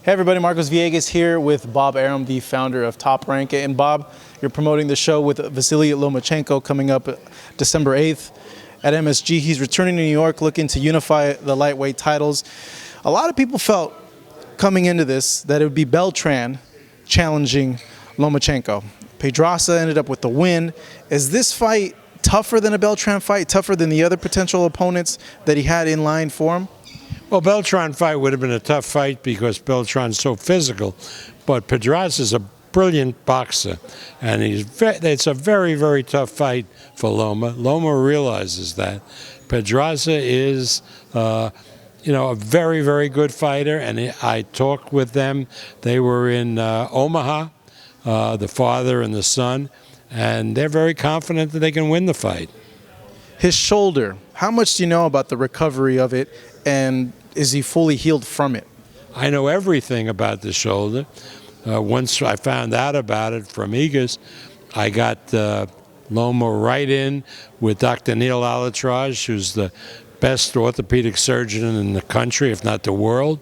Hey everybody, Marcos Villegas here with Bob Arum, the founder of Top Rank. And Bob, you're promoting the show with Vasyl Lomachenko coming up December 8th at MSG. He's returning to New York looking to unify the lightweight titles. A lot of people felt coming into this that it would be Beltran challenging Lomachenko. Pedraza ended up with the win. Is this fight tougher than a Beltran fight, tougher than the other potential opponents that he had in line for him? Well, Beltran fight would have been a tough fight because Beltran's so physical, but Pedraza's a brilliant boxer, and it's a very, very tough fight for Loma. Loma realizes that. Pedraza is, a very, very good fighter, and I talked with them. They were in Omaha, the father and the son, and they're very confident that they can win the fight. His shoulder, how much do you know about the recovery of it, and is he fully healed from it? I know everything about the shoulder. Once I found out about it from Egas, I got Loma right in with Dr. Neil Alatraj, who's the best orthopedic surgeon in the country, if not the world.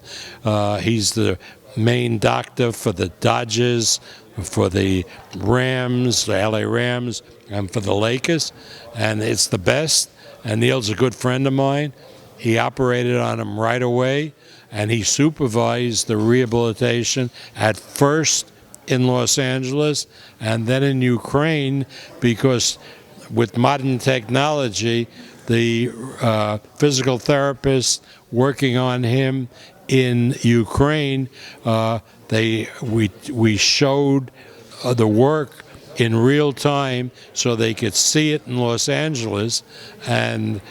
He's the main doctor for the Dodgers, for the Rams, the LA Rams, and for the Lakers, and it's the best. And Neil's a good friend of mine. He operated on him right away, and he supervised the rehabilitation at first in Los Angeles and then in Ukraine, because with modern technology, the physical therapist working on him in Ukraine, we showed the work in real time so they could see it in Los Angeles, and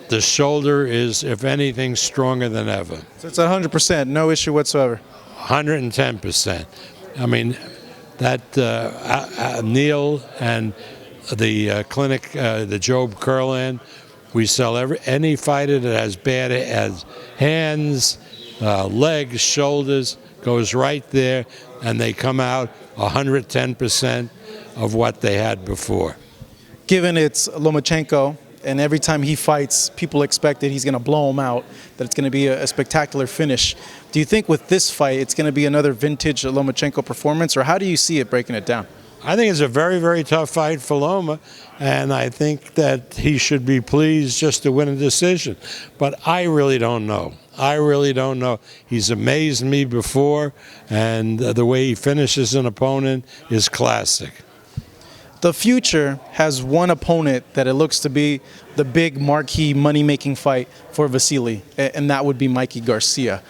the shoulder is, if anything, stronger than ever. So it's 100%, no issue whatsoever. 110%. I mean, that Neil and the clinic, the Job Kurland, we sell any fighter that has bad as hands, legs, shoulders, goes right there, and they come out 110% of what they had before. Given it's Lomachenko, and every time he fights, people expect that he's going to blow him out, that it's going to be a spectacular finish. Do you think with this fight, it's going to be another vintage Lomachenko performance, or how do you see it breaking it down? I think it's a very, very tough fight for Loma, and I think that he should be pleased just to win a decision. But I really don't know. I really don't know. He's amazed me before, and the way he finishes an opponent is classic. The future has one opponent that it looks to be the big marquee money-making fight for Vasyl, and that would be Mikey Garcia.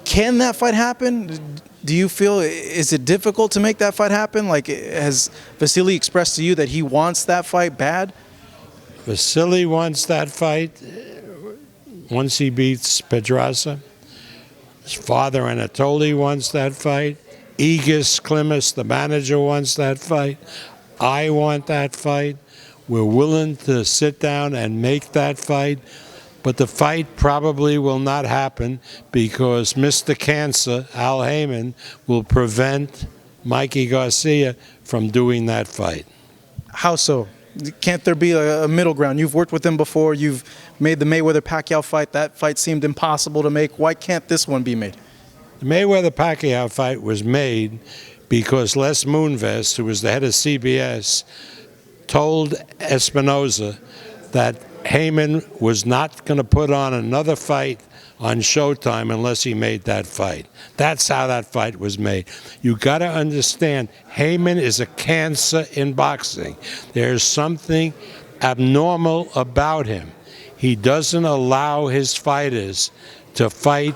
Can that fight happen? Do you feel, is it difficult to make that fight happen? Like, has Vasyl expressed to you that he wants that fight bad? Vasyl wants that fight once he beats Pedraza. His father Anatoly wants that fight. Egas Klimas, the manager, wants that fight. I want that fight. We're willing to sit down and make that fight. But the fight probably will not happen because Mr. Cancer, Al Haymon, will prevent Mikey Garcia from doing that fight. How so? Can't there be a middle ground? You've worked with him before. You've made the Mayweather-Pacquiao fight. That fight seemed impossible to make. Why can't this one be made? The Mayweather-Pacquiao fight was made because Les Moonves, who was the head of CBS, told Espinoza that Haymon was not going to put on another fight on Showtime unless he made that fight. That's how that fight was made. You got to understand, Haymon is a cancer in boxing. There's something abnormal about him. He doesn't allow his fighters to fight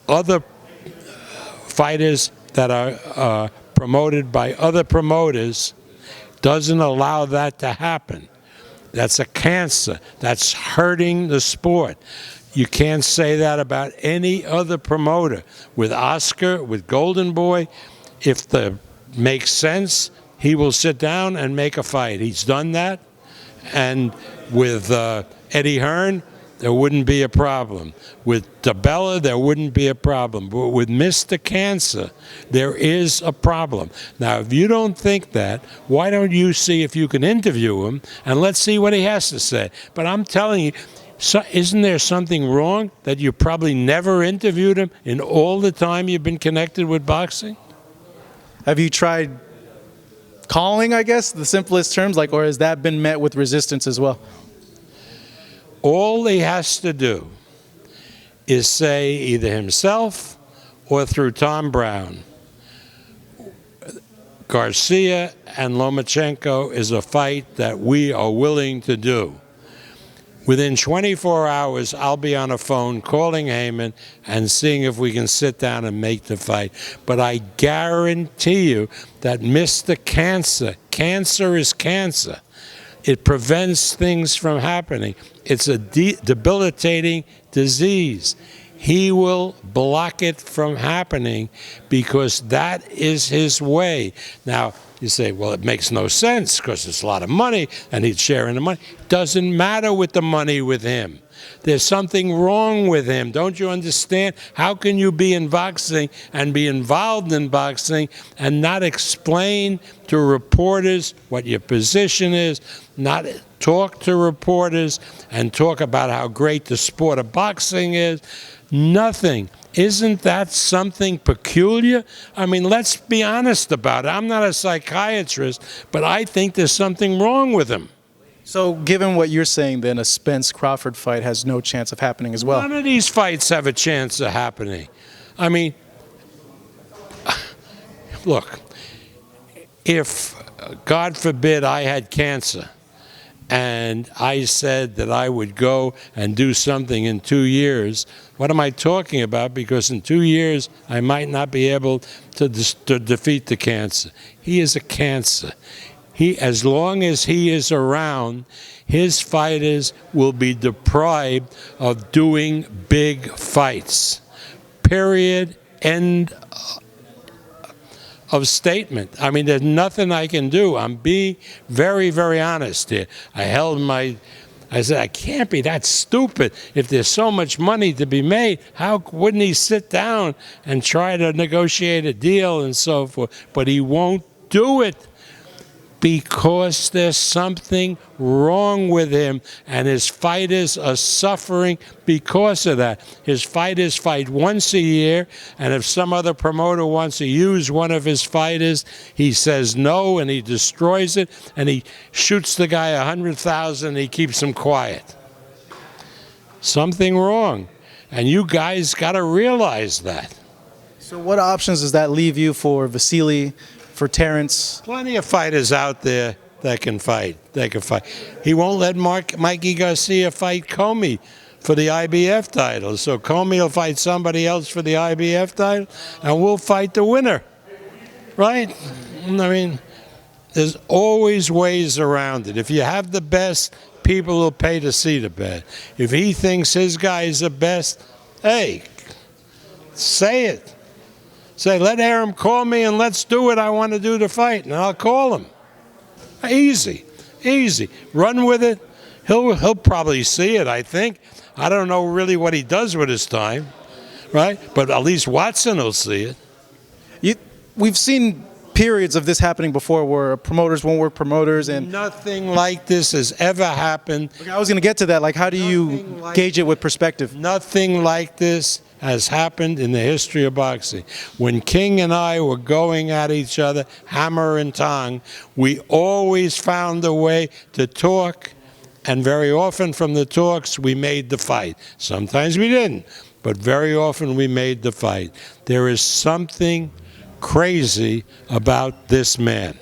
other fighters that are promoted by other promoters. Doesn't allow that to happen. That's a cancer. That's hurting the sport. You can't say that about any other promoter. With Oscar, with Golden Boy, if it makes sense, he will sit down and make a fight. He's done that. And with Eddie Hearn, there wouldn't be a problem. With DeBella, there wouldn't be a problem. But with Mr. Cancer, there is a problem. Now, if you don't think that, why don't you see if you can interview him, and let's see what he has to say. But I'm telling you, So isn't there something wrong that you probably never interviewed him in all the time you've been connected with boxing? Have you tried calling, I guess, the simplest terms, like, or has that been met with resistance as well? All he has to do is say either himself or through Tom Brown, Garcia and Lomachenko is a fight that we are willing to do. Within 24 hours, I'll be on a phone calling Haymon and seeing if we can sit down and make the fight. But I guarantee you that Mr. Cancer is cancer. It prevents things from happening. It's a debilitating disease. He will block it from happening because that is his way. Now, you say, well, it makes no sense because it's a lot of money and he's sharing the money. Doesn't matter with the money with him. There's something wrong with him. Don't you understand? How can you be in boxing and be involved in boxing and not explain to reporters what your position is, not talk to reporters and talk about how great the sport of boxing is? Nothing. Isn't that something peculiar? I mean, let's be honest about it. I'm not a psychiatrist, but I think there's something wrong with him. So given what you're saying, then a Spence-Crawford fight has no chance of happening as well? None of these fights have a chance of happening. I mean, look, if, God forbid, I had cancer, and I said that I would go and do something in 2 years, what am I talking about? Because in 2 years, I might not be able to defeat the cancer. He is a cancer. As long as he is around, his fighters will be deprived of doing big fights. Period. End of statement. I mean, there's nothing I can do. I'm being very, very honest here. I said, I can't be that stupid. If there's so much money to be made, how wouldn't he sit down and try to negotiate a deal and so forth? But he won't do it because there's something wrong with him, and his fighters are suffering because of that. His fighters fight once a year, and if some other promoter wants to use one of his fighters, he says no, and he destroys it, and he shoots the guy 100,000, and he keeps him quiet. Something wrong, and you guys got to realize that. So what options does that leave you for Vasily, for Terence? Plenty of fighters out there that can fight. They can fight. He won't let Mikey Garcia fight Comey for the IBF title. So Comey will fight somebody else for the IBF title, and we'll fight the winner. Right? I mean, there's always ways around it. If you have the best, people will pay to see the best. If he thinks his guy is the best, hey, say it. Say, let Arum call me and let's do it. I want to do the fight, and I'll call him. Easy, easy. Run with it. He'll probably see it, I think. I don't know really what he does with his time, right? But at least Watson will see it. We've seen periods of this happening before where promoters won't work promoters, and nothing like this has ever happened. I was going to get to that. Like, how do you gauge it with perspective? Nothing like this has happened in the history of boxing. When King and I were going at each other, hammer and tong, we always found a way to talk, and very often from the talks we made the fight. Sometimes we didn't, but very often we made the fight. There is something crazy about this man.